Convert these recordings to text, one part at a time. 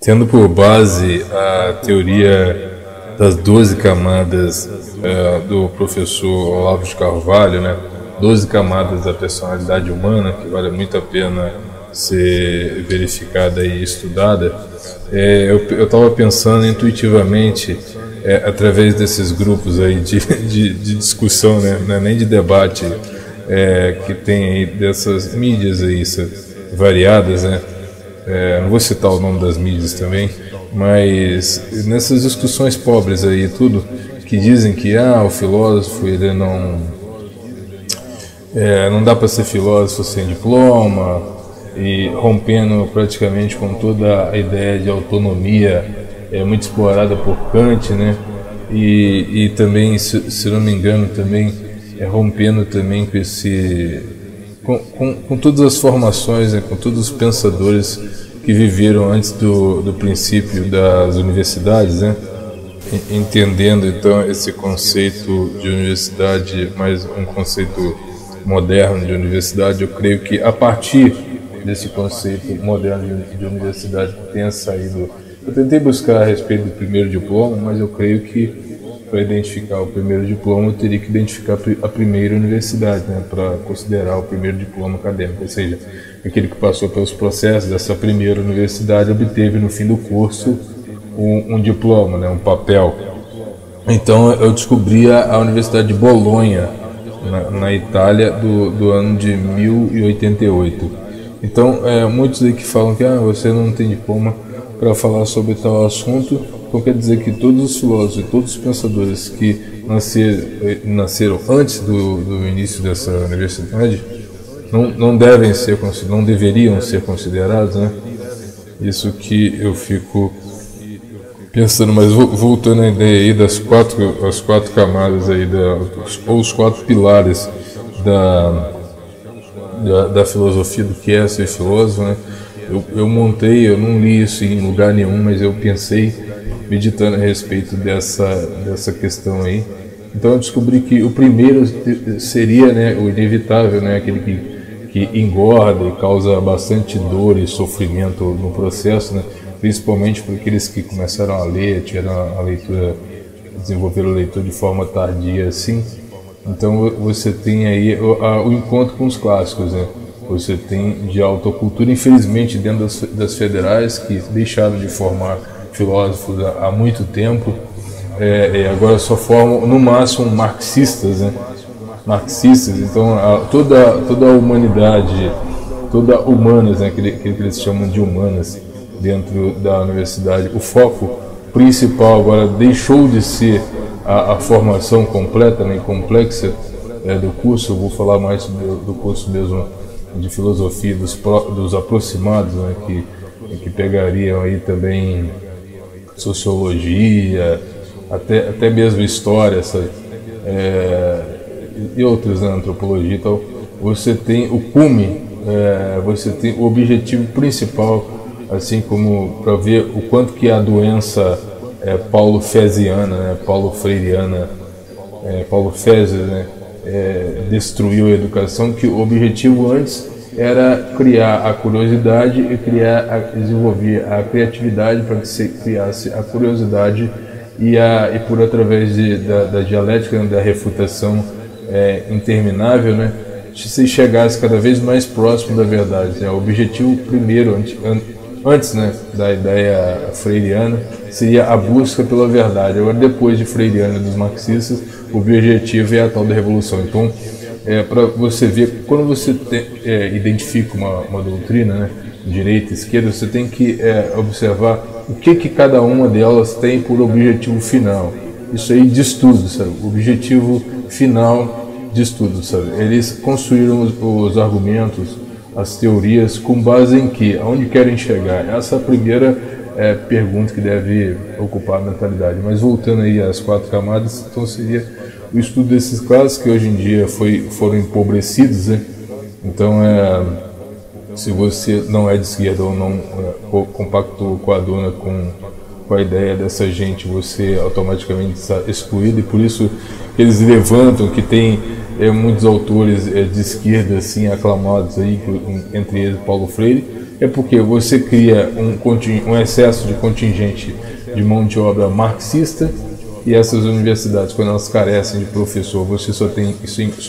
tendo por base a teoria das 12 camadas do professor Olavo de Carvalho, né? 12 camadas da personalidade humana, que vale muito a pena ser verificada e estudada. Eu estava pensando intuitivamente, através desses grupos aí de discussão, né? Não é nem de debate, que tem aí dessas mídias aí variadas, né? Não vou citar o nome das mídias também, mas nessas discussões pobres aí, tudo, que dizem que o filósofo ele não dá para ser filósofo sem diploma, e rompendo praticamente com toda a ideia de autonomia muito explorada por Kant, né? E também, se não me engano, também rompendo também com esse com todas as formações, né, com todos os pensadores que viveram antes do princípio das universidades, né? Entendendo então esse conceito de universidade, mais um conceito moderno de universidade. Eu creio que a partir desse conceito moderno de universidade que tenha saído, eu tentei buscar a respeito do primeiro diploma, mas eu creio que para identificar o primeiro diploma eu teria que identificar a primeira universidade, né, para considerar o primeiro diploma acadêmico, ou seja, aquele que passou pelos processos dessa primeira universidade obteve no fim do curso um diploma, né, um papel. Então eu descobri a Universidade de Bolonha, na Itália, do ano de 1088. Então muitos aí que falam que você não tem diploma para falar sobre tal assunto, então quer dizer que todos os filósofos e todos os pensadores que nasceram antes do início dessa universidade não deveriam ser considerados, né? Isso que eu fico pensando. Mas voltando à ideia aí das quatro camadas aí, ou os quatro pilares da filosofia do que é ser filósofo, né? Eu não li isso em lugar nenhum, mas eu pensei, meditando a respeito dessa questão aí. Então eu descobri que o primeiro seria, né, o inevitável, né, aquele que engorda e causa bastante dor e sofrimento no processo, né, principalmente para aqueles que começaram a ler, tiveram a leitura, desenvolveram a leitura de forma tardia, assim. Então você tem aí o encontro com os clássicos, né? Você tem de autocultura, infelizmente, dentro das federais, que deixaram de formar filósofos há muito tempo, agora só formam, no máximo, marxistas, né? Marxistas. Então toda a humanidade, toda humanas, né? que eles chamam de humanas, dentro da universidade, o foco principal agora deixou de ser a formação completa, né, e complexa do curso. Eu vou falar mais do curso mesmo de filosofia dos aproximados, né, que pegariam aí também sociologia, até mesmo história, e outras, né, antropologia. Então você tem o cume, você tem o objetivo principal, assim como para ver o quanto que a doença paulo-fesiana, né, paulo-freiriana, Paulo-Freire, né, destruiu a educação, que o objetivo antes era criar a curiosidade e desenvolver a criatividade para que se criasse a curiosidade e por através da dialética, né, da refutação interminável, né, se chegasse cada vez mais próximo da verdade, né. O objetivo primeiro, antes, né, da ideia freiriana, seria a busca pela verdade. Agora, depois de freiriana e dos marxistas, o objetivo é a tal da revolução. Então, para você ver, quando você identifica uma doutrina, né, direita e esquerda, você tem que observar o que cada uma delas tem por objetivo final. Isso aí diz tudo, sabe? O objetivo final diz tudo, sabe? Eles construíram os argumentos, as teorias, com base em que? Aonde querem chegar? Essa é a primeira pergunta que deve ocupar a mentalidade. Mas voltando aí às quatro camadas, então seria o estudo desses classes que hoje em dia foram empobrecidos, né? Então, se você não é de esquerda ou não compactou com a dona, com a ideia dessa gente, você automaticamente está excluído, e por isso eles levantam que tem muitos autores de esquerda assim aclamados aí, entre eles Paulo Freire, É porque você cria um excesso de contingente de mão de obra marxista, e essas universidades, quando elas carecem de professor, você só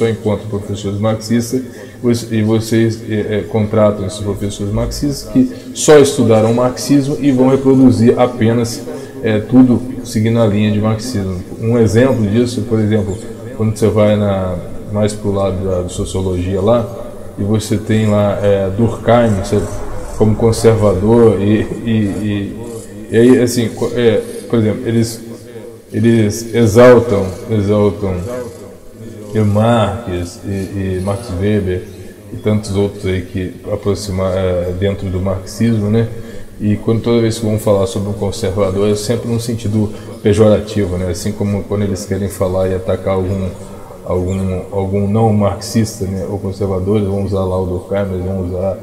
encontra professores marxistas, e vocês contratam esses professores marxistas que só estudaram marxismo e vão reproduzir apenas tudo seguindo a linha de marxismo. Um exemplo disso, por exemplo, quando você vai mais para o lado da sociologia lá, e você tem lá Durkheim como conservador, e aí, assim, por exemplo, eles exaltam Marx e Max Weber e tantos outros aí que aproximam dentro do marxismo, né? E toda vez que vão falar sobre um conservador é sempre num sentido pejorativo, né? Assim como quando eles querem falar e atacar algum não marxista, né, ou conservador, eles vão usar lá o Durkheim, eles vão usar,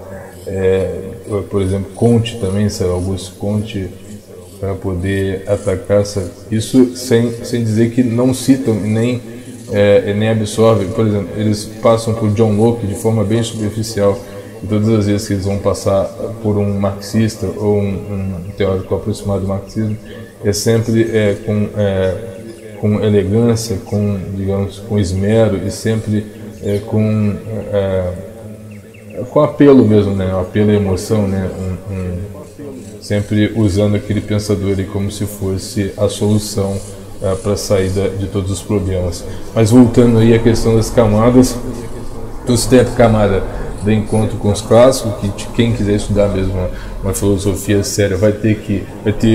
por exemplo, Comte também, Augusto Comte, para poder atacar isso sem dizer que não citam nem absorvem. Por exemplo, eles passam por John Locke de forma bem superficial, e todas as vezes que eles vão passar por um marxista ou um teórico aproximado do marxismo, é sempre com elegância, digamos, com esmero, e sempre com apelo mesmo, né? Apelo à emoção, né? Sempre usando aquele pensador ali como se fosse a solução para a saída de todos os problemas. Mas voltando aí à questão das camadas, então você tem a camada do encontro com os clássicos, que quem quiser estudar mesmo uma filosofia séria vai ter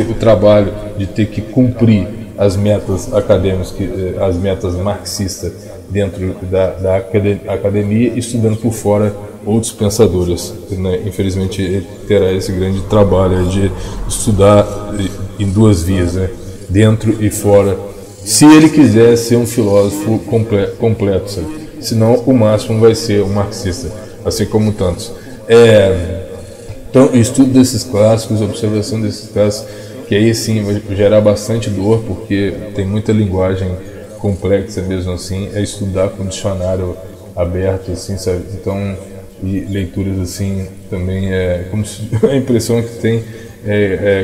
o trabalho de ter que cumprir as metas acadêmicas, as metas marxistas dentro da academia, estudando por fora outros pensadores, né? Infelizmente ele terá esse grande trabalho de estudar em duas vias, né? Dentro e fora, se ele quiser ser um filósofo completo, sabe? Senão o máximo vai ser um marxista, assim como tantos. Então, o estudo desses clássicos, a observação desses clássicos, que aí sim vai gerar bastante dor, porque tem muita linguagem complexa mesmo assim, estudar com dicionário aberto, assim, sabe? Então, e leituras assim também como se, a impressão que tem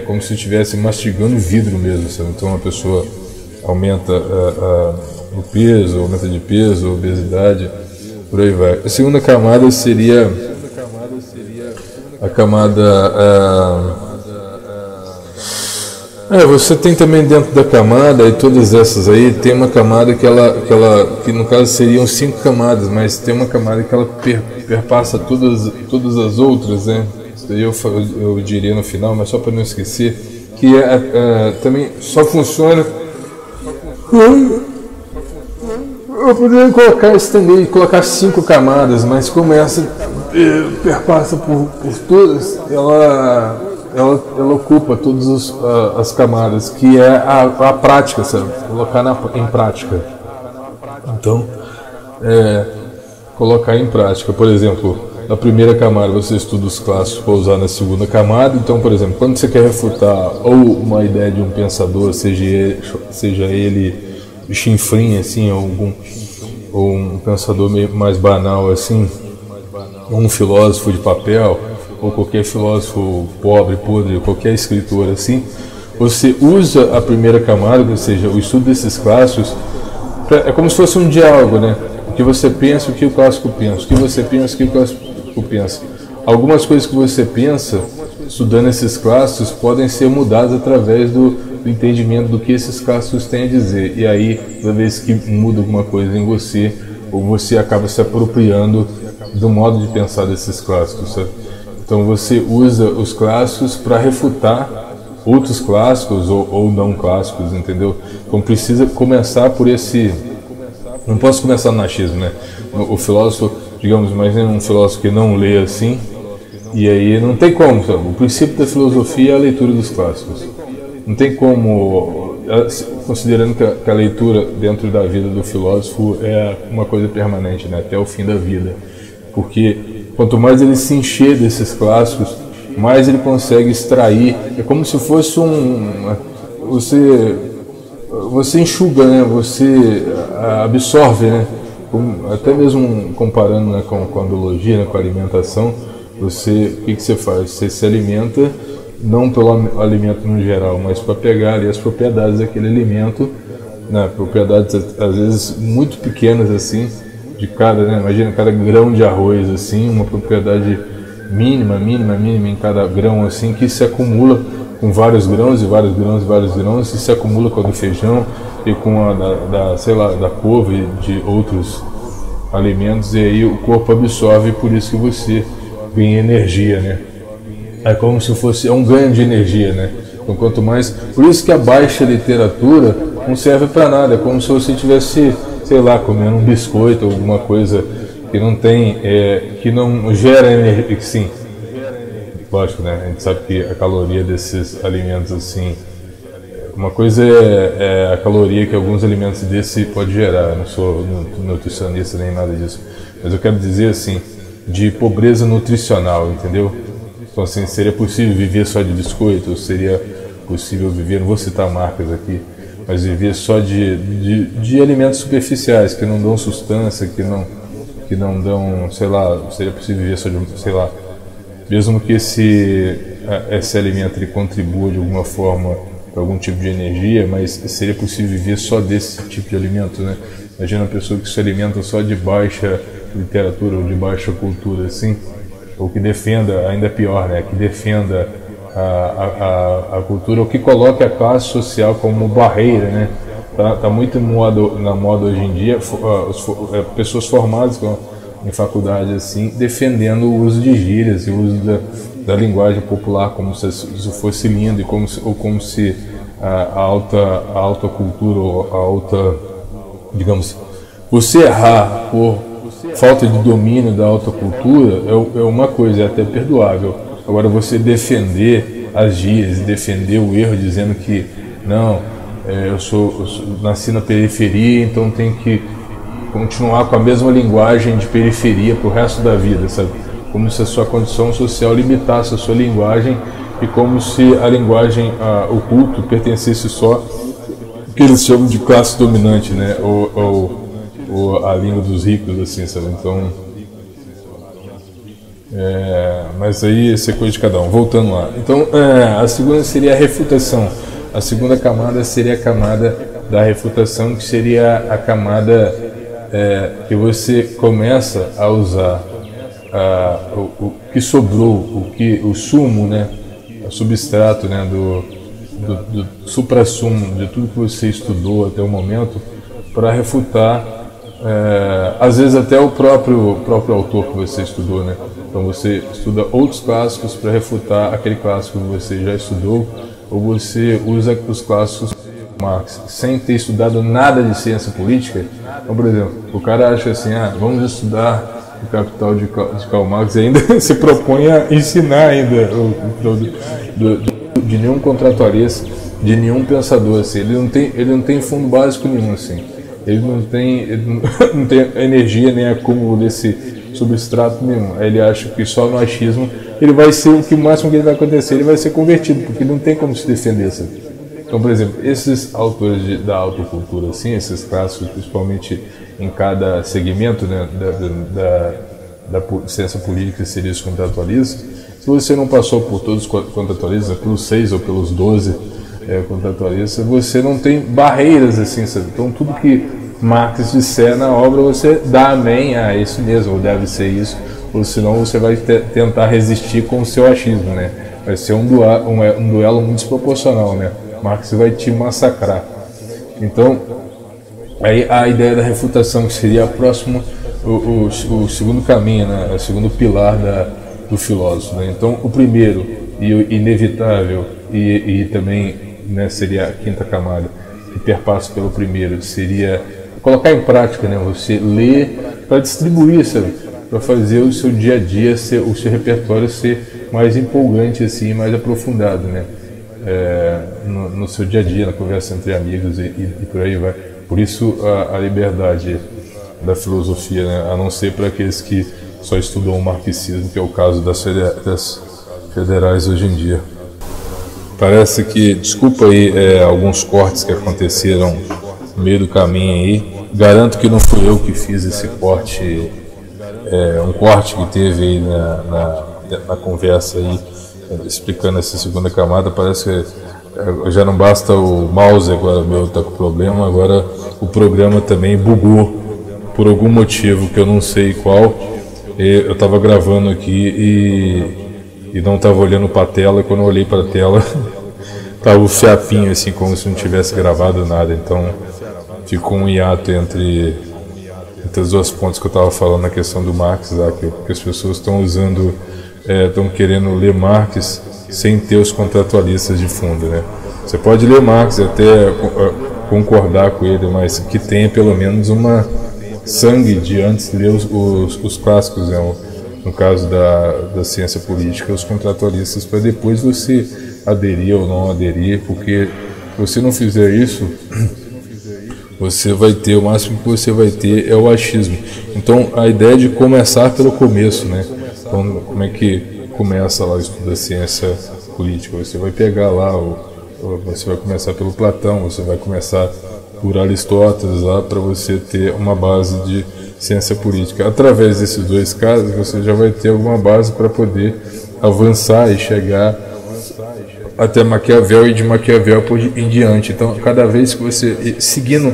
como se estivesse mastigando vidro mesmo, sabe? Então a pessoa aumenta o peso, aumenta de peso, obesidade, por aí vai. A segunda camada seria a camada você tem também dentro da camada, e todas essas aí, tem uma camada que no caso seriam 5 camadas, mas tem uma camada que ela perpassa todas as outras, né? Isso daí eu diria no final, mas só para não esquecer, que também só funciona. Eu poderia colocar 5 camadas, mas como essa perpassa por todas, ela ocupa todas as camadas, que é a prática, sabe? Colocar em prática. Então, colocar em prática. Por exemplo, na primeira camada você estuda os clássicos para usar na segunda camada. Então, por exemplo, quando você quer refutar ou uma ideia de um pensador, seja ele chinfrim, assim, ou um pensador meio mais banal, assim, ou um filósofo de papel, ou qualquer filósofo pobre, podre, qualquer escritor assim, você usa a primeira camada, ou seja, o estudo desses clássicos, é como se fosse um diálogo, né? O que você pensa, o que o clássico pensa, o que você pensa, o que o clássico pensa. Algumas coisas que você pensa, estudando esses clássicos, podem ser mudadas através do entendimento do que esses clássicos têm a dizer. E aí, toda vez que muda alguma coisa em você, ou você acaba se apropriando do modo de pensar desses clássicos, sabe? Então você usa os clássicos para refutar outros clássicos ou não clássicos, entendeu? Então precisa começar por esse... Não posso começar no achismo, né? O filósofo, digamos, mas é um filósofo que não lê assim, e aí não tem como, sabe? O princípio da filosofia é a leitura dos clássicos. Não tem como, considerando que a leitura dentro da vida do filósofo é uma coisa permanente, né? Até o fim da vida. Porque quanto mais ele se encher desses clássicos, mais ele consegue extrair. É como se fosse você enxuga, né? Você absorve, né? Até mesmo comparando, né, com a biologia, né, com a alimentação, o que você faz? Você se alimenta não pelo alimento no geral, mas para pegar ali as propriedades daquele alimento, né? Propriedades às vezes muito pequenas assim, de cada, né? Imagina cada grão de arroz assim, uma propriedade mínima em cada grão assim, que se acumula com vários grãos e vários grãos e vários grãos, e se acumula com a do feijão e com a sei lá, da couve e de outros alimentos, e aí o corpo absorve, por isso que você ganha energia, né? É como se fosse um ganho de energia, né? Então, quanto mais, por isso que a baixa literatura não serve para nada, é como se você tivesse, sei lá, comendo um biscoito ou alguma coisa que não tem, que não gera energia, sim. Lógico, né? A gente sabe que a caloria desses alimentos assim, uma coisa é a caloria que alguns alimentos desse pode gerar. Eu não sou nutricionista nem nada disso, mas eu quero dizer assim, de pobreza nutricional, entendeu? Então assim, seria possível viver só de biscoito? Ou seria possível viver, não vou citar marcas aqui, mas viver só de alimentos superficiais, que não dão sustância, que não dão, sei lá, seria possível viver só de, sei lá, mesmo que esse alimento ele contribua de alguma forma para algum tipo de energia, mas seria possível viver só desse tipo de alimento, né? Imagina uma pessoa que se alimenta só de baixa literatura ou de baixa cultura, assim, ou que defenda, ainda pior, né? Que defenda a cultura, ou que coloque a classe social como barreira, né? Tá muito na moda hoje em dia, pessoas formadas em faculdade assim, defendendo o uso de gírias e o uso da linguagem popular como se isso fosse lindo, e como se a alta cultura, ou a alta, digamos, você errar por falta de domínio da alta cultura é uma coisa, é até perdoável. Agora, você defender as gírias, defender o erro, dizendo que não, eu nasci na periferia, então tenho que continuar com a mesma linguagem de periferia para o resto da vida, sabe? Como se a sua condição social limitasse a sua linguagem, e como se a linguagem, o culto, pertencesse só ao que eles chamam de classe dominante, né? Ou a língua dos ricos, assim, sabe? Então, mas aí isso é coisa de cada um. Voltando lá. Então, a segunda seria a refutação. A segunda camada seria a camada da refutação, que seria a camada que você começa a usar o que sobrou, o sumo, né, o substrato, né, do suprassumo de tudo que você estudou até o momento, para refutar, às vezes até o próprio autor que você estudou, né? Então você estuda outros clássicos para refutar aquele clássico que você já estudou, ou você usa os clássicos Marx sem ter estudado nada de ciência política. Então, por exemplo, o cara acha assim, vamos estudar o Capital de Karl Marx, e ainda se propõe a ensinar ainda de nenhum contratualista, de nenhum pensador assim. Ele não tem fundo básico nenhum assim. Ele não tem energia nem acúmulo desse substrato nenhum. Ele acha que só no achismo ele vai ser o máximo que ele vai acontecer, ele vai ser convertido, porque não tem como se defender, sabe? Então, por exemplo, esses autores da autocultura, assim, esses clássicos, principalmente em cada segmento, né, da ciência política, que seria os contratualistas, se você não passou por todos os contratualistas, pelos 6 ou pelos 12 contratualistas, você não tem barreiras, assim, sabe? Então, tudo que Marx disser na obra, você dá amém, é isso mesmo, ou deve ser isso, ou senão você vai tentar resistir com o seu achismo, né? Vai ser um duelo muito desproporcional, né? Marx vai te massacrar. Então, aí a ideia da refutação, que seria a próxima, o segundo caminho, né? O segundo pilar do filósofo, né? Então, o primeiro e o inevitável, e também, né, seria a quinta camada, que perpassa pelo primeiro, seria colocar em prática, né? Você ler para distribuir, sabe? Para fazer o seu dia a dia, o seu repertório ser mais empolgante, assim, mais aprofundado, né? No seu dia a dia, na conversa entre amigos e por aí vai. Por isso a liberdade da filosofia, né? A não ser para aqueles que só estudam o marxismo, que é o caso das federais hoje em dia. Parece que, desculpa aí alguns cortes que aconteceram no meio do caminho aí. Garanto que não fui eu que fiz esse corte, um corte que teve aí na conversa aí, explicando essa segunda camada, parece que já não basta o mouse agora meu tá com problema, agora o programa também bugou por algum motivo que eu não sei qual. Eu estava gravando aqui e não estava olhando para a tela, e quando eu olhei para a tela tava o fiapinho assim, como se não tivesse gravado nada, então ficou um hiato entre as duas pontes que eu estava falando na questão do Marx lá, que as pessoas estão usando, estão querendo ler Marx sem ter os contratualistas de fundo, né? Você pode ler Marx e até concordar com ele, mas que tenha pelo menos uma sangue de antes ler os clássicos, né? No caso da ciência política, os contratualistas, para depois você aderir ou não aderir, porque se você não fizer isso, você vai ter, o máximo que você vai ter é o achismo. Então a ideia de começar pelo começo, né? Então, como é que começa lá o estudo da ciência política? Você vai pegar lá, você vai começar pelo Platão, você vai começar por Aristóteles lá, para você ter uma base de ciência política. Através desses dois casos, você já vai ter alguma base para poder avançar e chegar até Maquiavel e de Maquiavel por em diante. Então, cada vez que você, seguindo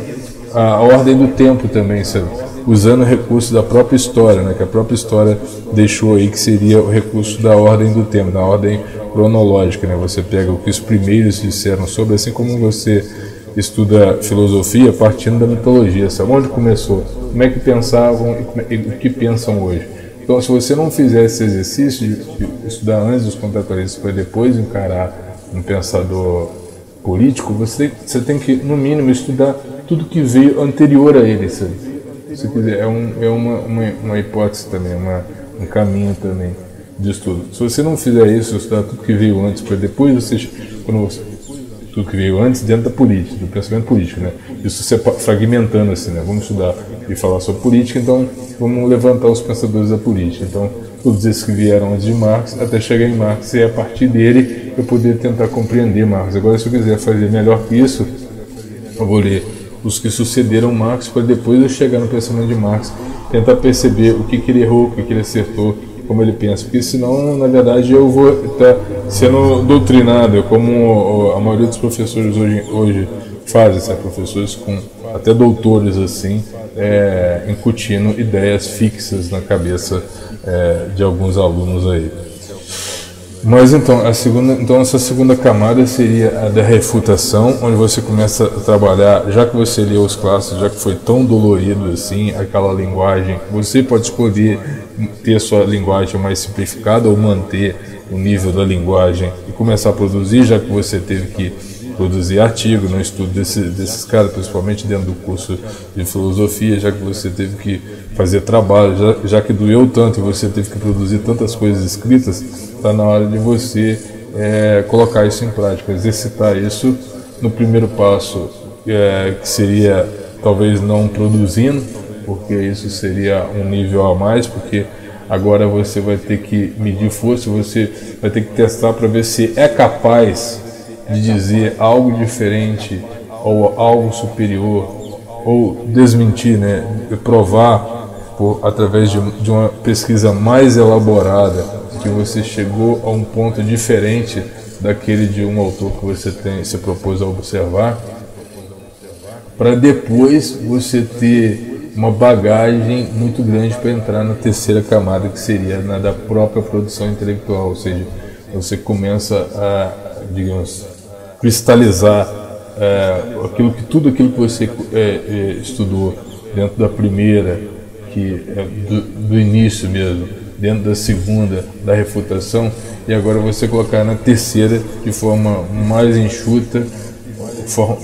a ordem do tempo também, sabe? Usando o recurso da própria história, né? Que a própria história deixou aí, que seria o recurso da ordem do tempo, da ordem cronológica, né? Você pega o que os primeiros disseram sobre, assim como você estuda filosofia partindo da mitologia, sabe? Onde começou, como é que pensavam e o que pensam hoje. Então, se você não fizer esse exercício de estudar antes dos contratualistas para depois encarar um pensador político, você tem que, no mínimo, estudar tudo que veio anterior a ele, sabe? Se quiser, é uma hipótese também, um caminho também de estudo. Se você não fizer isso, estudar tudo que veio antes para depois, tudo que veio antes dentro da política, do pensamento político, né? Isso você fragmentando assim, né? Vamos estudar e falar sobre política, então vamos levantar os pensadores da política. Então, todos esses que vieram antes de Marx, até chegar em Marx, e a partir dele eu poder tentar compreender Marx. Agora, se eu quiser fazer melhor que isso, eu vou ler os que sucederam Marx para depois eu chegar no pensamento de Marx, tentar perceber o que ele errou, o que ele acertou, como ele pensa, porque senão, na verdade, eu vou estar sendo doutrinado, como a maioria dos professores hoje fazem, sabe? Professores com até doutores assim, incutindo ideias fixas na cabeça de alguns alunos aí. Mas então, essa segunda camada seria a da refutação, onde você começa a trabalhar, já que você leu os clássicos, já que foi tão dolorido assim, aquela linguagem, você pode escolher ter a sua linguagem mais simplificada ou manter o nível da linguagem e começar a produzir, já que você teve que produzir artigo no estudo desses caras, principalmente dentro do curso de filosofia, já que você teve que fazer trabalho, já que doeu tanto e você teve que produzir tantas coisas escritas, está na hora de você colocar isso em prática, exercitar isso no primeiro passo, que seria talvez não produzindo, porque isso seria um nível a mais, porque agora você vai ter que medir força, você vai ter que testar para ver se é capaz de dizer algo diferente ou algo superior, ou desmentir, né, provar através de uma pesquisa mais elaborada que você chegou a um ponto diferente daquele de um autor que você se propôs a observar, para depois você ter uma bagagem muito grande para entrar na terceira camada, que seria na da própria produção intelectual, ou seja, você começa a, digamos, cristalizar tudo aquilo que você estudou dentro da primeira, que é do início mesmo, dentro da segunda, da refutação, e agora você colocar na terceira de forma mais enxuta,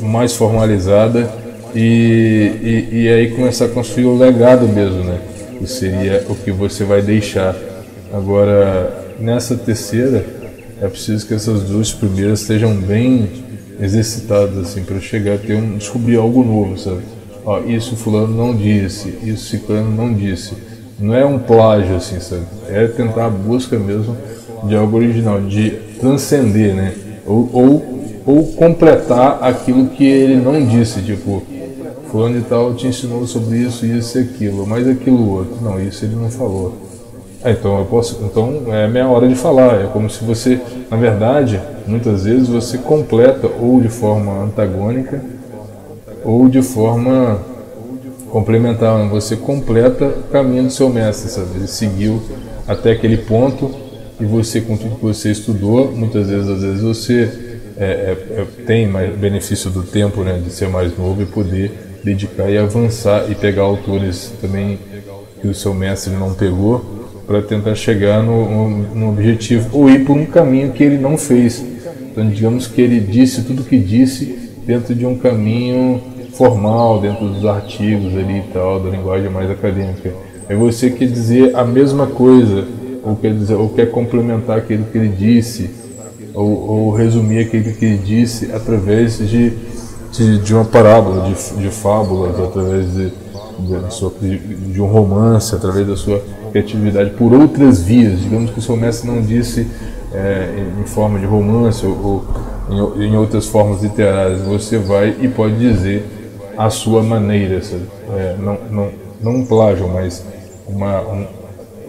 mais formalizada, e aí começar a construir o legado mesmo, né? Que seria o que você vai deixar. Agora, nessa terceira, é preciso que essas duas primeiras estejam bem exercitadas, assim, para chegar a descobrir algo novo, sabe? Ó, isso fulano não disse, isso ciclano não disse. Não é um plágio, assim, sabe? É tentar a busca mesmo de algo original, de transcender, né? Ou completar aquilo que ele não disse, tipo, fulano e tal te ensinou sobre isso, isso e aquilo, mas aquilo outro, não, isso ele não falou. Então eu posso, então é minha hora de falar. É como se você, na verdade, muitas vezes você completa ou de forma antagônica ou de forma complementar. Você completa o caminho do seu mestre, sabe? Ele seguiu até aquele ponto e você, com tudo que você estudou, muitas vezes, às vezes você tem mais benefício do tempo, né, de ser mais novo e poder dedicar e avançar e pegar autores também que o seu mestre não pegou, para tentar chegar no objetivo ou ir por um caminho que ele não fez. Então, digamos que ele disse tudo o que disse dentro de um caminho formal, dentro dos artigos ali e tal, da linguagem mais acadêmica. Aí você quer dizer a mesma coisa, ou quer complementar aquilo que ele disse, ou resumir aquilo que ele disse através de uma parábola, de fábulas, através de um romance, através da sua criatividade, por outras vias. Digamos que o seu mestre não disse em forma de romance ou em outras formas literárias. Você vai e pode dizer a sua maneira, não um plágio, mas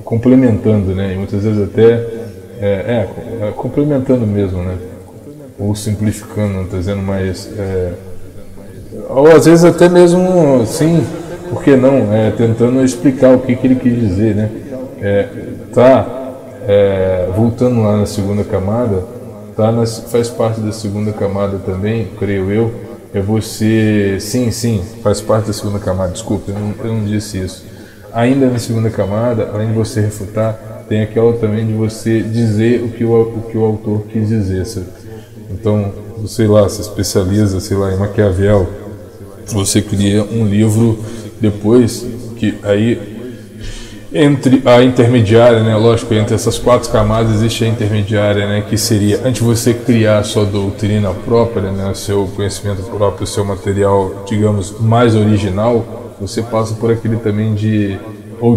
complementando, né? E muitas vezes até complementando mesmo, né? Ou simplificando, trazendo mais, ou às vezes até mesmo, sim, por que não? Tentando explicar o que ele quis dizer, né? Voltando lá na segunda camada, faz parte da segunda camada também, creio eu. Sim, faz parte da segunda camada, desculpa, eu não disse isso. Ainda na segunda camada, além de você refutar, tem aquela também de você dizer o que o autor quis dizer, sabe? Então, você lá se especializa, em Maquiavel, você cria um livro depois, que aí entre a intermediária, né, lógico, entre essas 4 camadas existe a intermediária, né, que seria, antes de você criar a sua doutrina própria, né, seu conhecimento próprio, seu material, digamos, mais original, você passa por aquele também de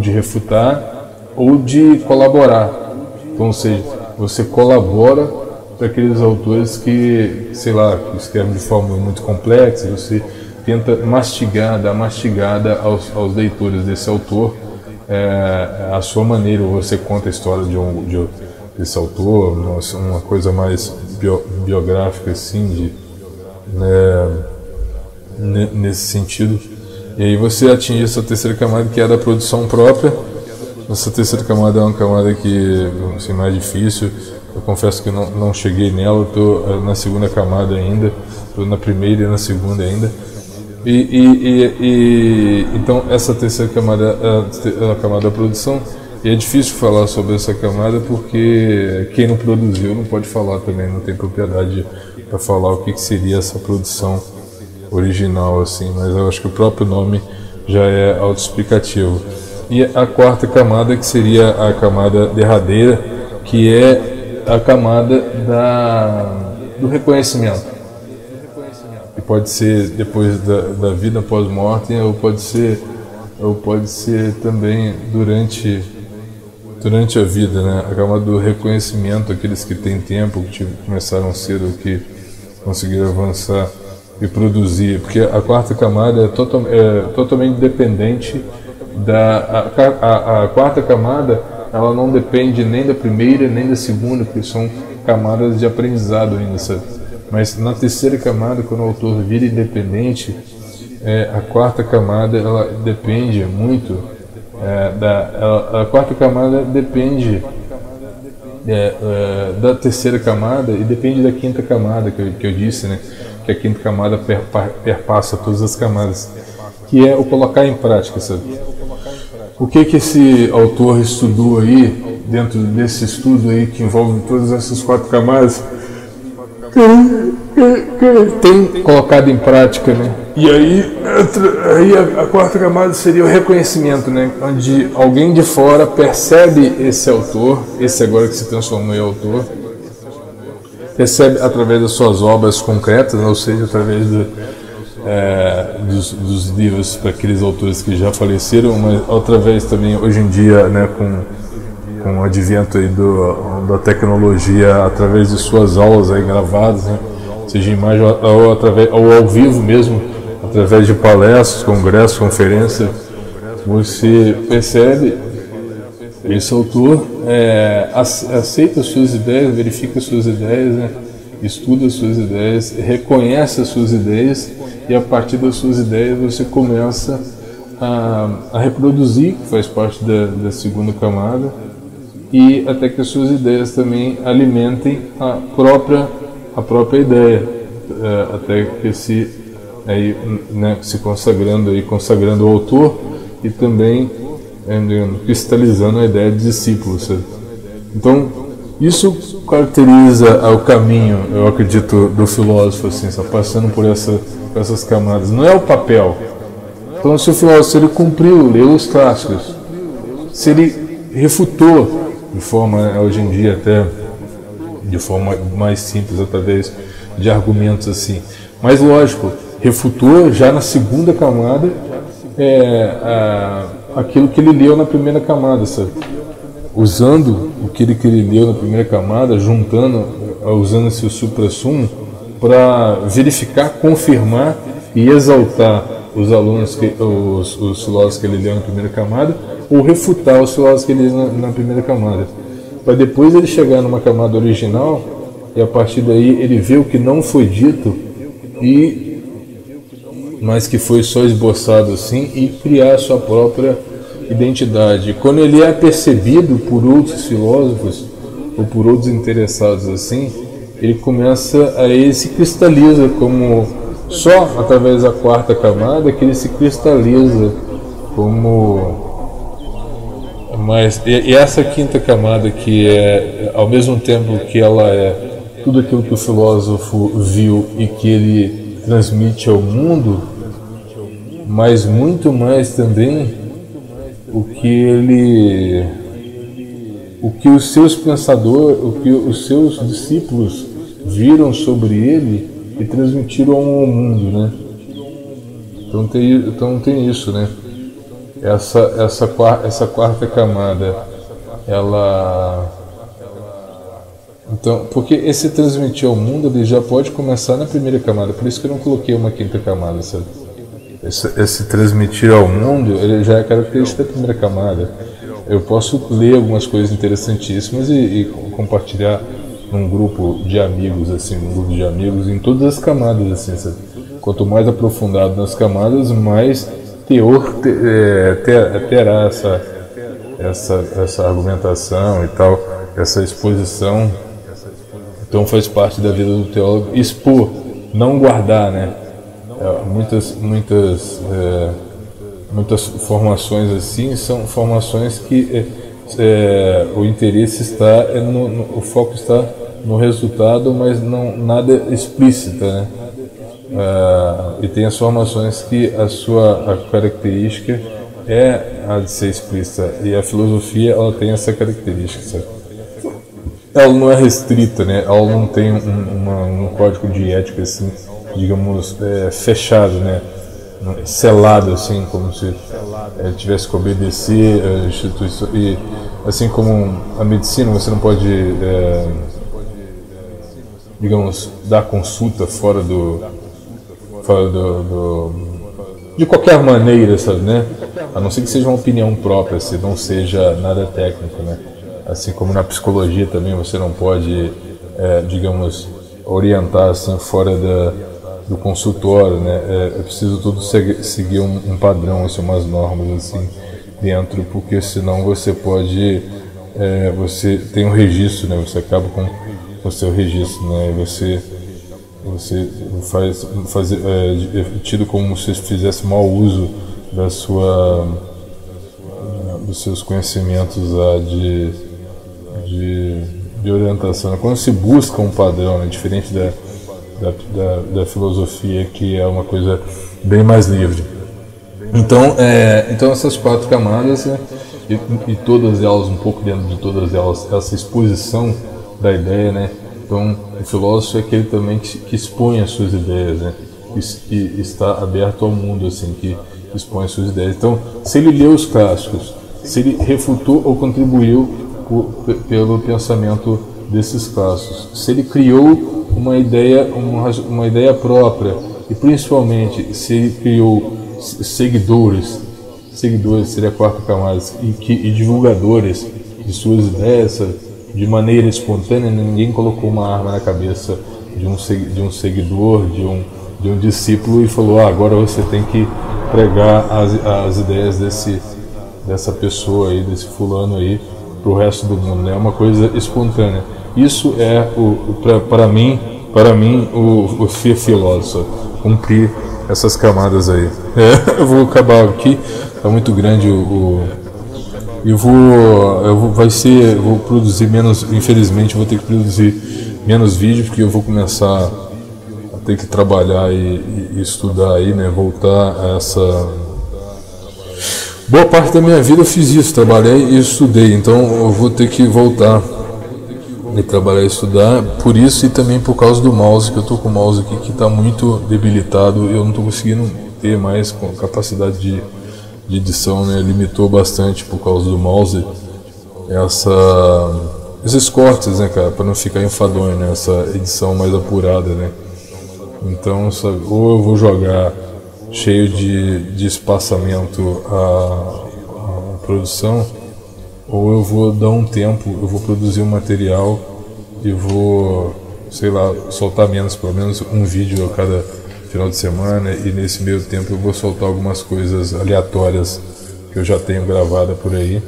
refutar ou de colaborar. Então, ou seja, você colabora para aqueles autores que escrevem de forma muito complexa, você tenta dar mastigada aos leitores desse autor, a sua maneira. Você conta a história desse autor, uma coisa mais biográfica, assim, nesse sentido. E aí você atinge essa terceira camada, que é a da produção própria. Essa terceira camada é uma camada que, assim, mais difícil. Eu confesso que não cheguei nela, estou na segunda camada ainda, estou na primeira e na segunda ainda. Então essa terceira camada é a camada da produção, e é difícil falar sobre essa camada porque quem não produziu não pode falar também, não tem propriedade para falar o que seria essa produção original, assim, mas eu acho que o próprio nome já é autoexplicativo. E a quarta camada, que seria a camada derradeira, que é a camada do reconhecimento. Que pode ser depois da vida após morte, ou pode ser também durante a vida, né? A camada do reconhecimento, aqueles que têm tempo, que começaram cedo, que conseguiram avançar e produzir, porque a quarta camada é totalmente dependente a quarta camada, ela não depende nem da primeira nem da segunda, porque são camadas de aprendizado ainda, sabe? Mas na terceira camada, quando o autor vira independente, a quarta camada ela depende muito a quarta camada depende da terceira camada e depende da quinta camada que eu disse, né? Que a quinta camada perpassa todas as camadas, que é o colocar em prática, sabe? O que esse autor estudou aí, dentro desse estudo aí que envolve todas essas 4 camadas, tem colocado em prática, né? E aí a quarta camada seria o reconhecimento, né? Onde alguém de fora percebe esse autor, esse agora que se transformou em autor, percebe através das suas obras concretas, ou seja, através dos livros para aqueles autores que já faleceram, mas através também, hoje em dia, né, com o advento aí da tecnologia, através de suas aulas aí gravadas, né, seja em imagem ou ao vivo mesmo, através de palestras, congressos, conferências, você percebe esse autor aceita as suas ideias, verifica as suas ideias, né? Estuda as suas ideias, reconhece as suas ideias, e a partir das suas ideias você começa a reproduzir, que faz parte da segunda camada, e até que as suas ideias também alimentem a própria ideia, até que se consagrando o autor e também cristalizando a ideia de discípulo, sabe? Então, isso caracteriza o caminho, eu acredito, do filósofo, assim, só passando por essas camadas. Não é o papel. Então, se o filósofo ele cumpriu, leu os clássicos, se ele refutou de forma, hoje em dia até de forma mais simples, através de argumentos assim, mas lógico, refutou já na segunda camada aquilo que ele leu na primeira camada, sabe? Usando o que ele leu na primeira camada, usando-se o suprassumo para verificar, confirmar e exaltar os alunos, os filósofos que ele leu na primeira camada, ou refutar os filósofos que ele leu na primeira camada, para depois ele chegar numa camada original e a partir daí ele vê o que não foi dito, mas que foi só esboçado assim, e criar a sua própria identidade. Quando ele é percebido por outros filósofos ou por outros interessados assim, ele se cristaliza como só através da quarta camada que ele se cristaliza como. Mas e essa quinta camada, que é ao mesmo tempo que ela é tudo aquilo que o filósofo viu e que ele transmite ao mundo, mas muito mais também o que os seus pensadores, o que os seus discípulos viram sobre ele e transmitiram ao mundo, né? Então tem isso, né? Essa quarta camada, então, porque esse transmitir ao mundo ele já pode começar na primeira camada, por isso que eu não coloquei uma quinta camada, sabe? Esse transmitir ao mundo ele já é característica da primeira camada. Eu posso ler algumas coisas interessantíssimas e compartilhar num grupo de amigos, assim, em todas as camadas, assim, sabe? Quanto mais aprofundado nas camadas, mais teor terá essa argumentação e tal, essa exposição. Então faz parte da vida do teólogo expor, não guardar, né? Muitas formações assim são formações que o interesse está o foco está no resultado, mas não nada explícita, né? E tem as formações que a característica é a de ser explícita, e a filosofia ela tem essa característica, sabe? Ela não é restrita, né? Ela não tem um código de ética assim, digamos, fechado, né? Selado, assim, como se tivesse que obedecer a instituição. E assim como a medicina, você não pode, digamos, dar consulta fora de qualquer maneira, sabe, né? A não ser que seja uma opinião própria, se não seja nada técnico, né? Assim como na psicologia também você não pode, digamos, orientar assim fora do consultório, né? É preciso tudo seguir um padrão, assim, umas normas assim dentro, porque senão você pode, você tem um registro, né? Você acaba com o seu registro, né? Você é tido como se fizesse mau uso dos seus conhecimentos de orientação. Quando se busca um padrão, né, diferente da filosofia, que é uma coisa bem mais livre. Então essas quatro camadas, né, e todas elas, um pouco dentro de todas elas, essa exposição da ideia, né? Então, o filósofo é aquele também que expõe as suas ideias, né? E está aberto ao mundo, assim, que expõe as suas ideias. Então, se ele leu os clássicos, se ele refutou ou contribuiu pelo pensamento desses clássicos, se ele criou uma ideia própria, e principalmente se ele criou seguidores seguidores, seria a quarta camada, e divulgadores de suas ideias de maneira espontânea. Ninguém colocou uma arma na cabeça de um seguidor, de um discípulo e falou: agora você tem que pregar as ideias dessa pessoa aí, desse fulano aí, para o resto do mundo. É uma coisa espontânea. Isso é para mim o ser filósofo, cumprir essas camadas aí. Eu vou acabar aqui, tá muito grande eu vou produzir menos, infelizmente vou ter que produzir menos vídeo, porque eu vou começar a ter que trabalhar e estudar aí, né, voltar a essa... Boa parte da minha vida eu fiz isso, trabalhei e estudei, então eu vou ter que voltar e trabalhar e estudar, por isso e também por causa do mouse, que eu tô com o mouse aqui que está muito debilitado, eu não estou conseguindo ter mais capacidade de edição, né? Limitou bastante por causa do mouse esses cortes, né, cara, para não ficar enfadonho, né, essa edição mais apurada, né. Então, sabe, ou eu vou jogar cheio de espaçamento a produção, ou eu vou dar um tempo, eu vou produzir um material e vou, sei lá, soltar pelo menos um vídeo a cada final de semana, e nesse meio tempo eu vou soltar algumas coisas aleatórias que eu já tenho gravada por aí,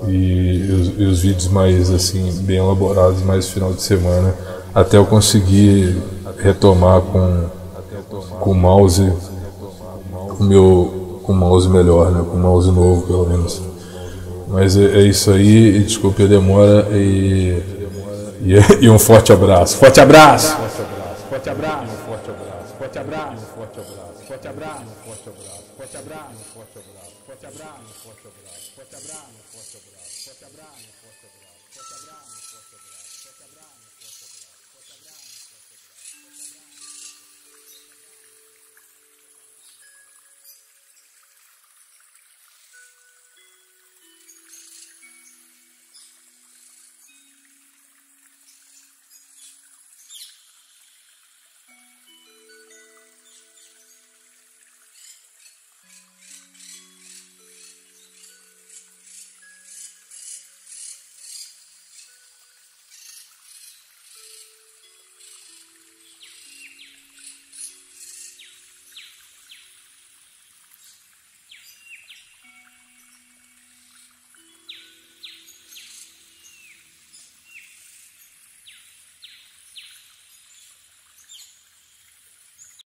e os vídeos mais assim, bem elaborados, mais final de semana, até eu conseguir retomar com o mouse, com o mouse melhor, né, com o mouse novo pelo menos. Mas é isso aí, e desculpe a demora, e um forte abraço. Forte abraço! Forte abraço! Forte abraço! Forte abraço! Forte abraço! Forte abraço! Forte abraço! Forte abraço! Forte abraço! Forte abraço! Forte abraço! Forte abraço! Forte abraço! Forte abraço!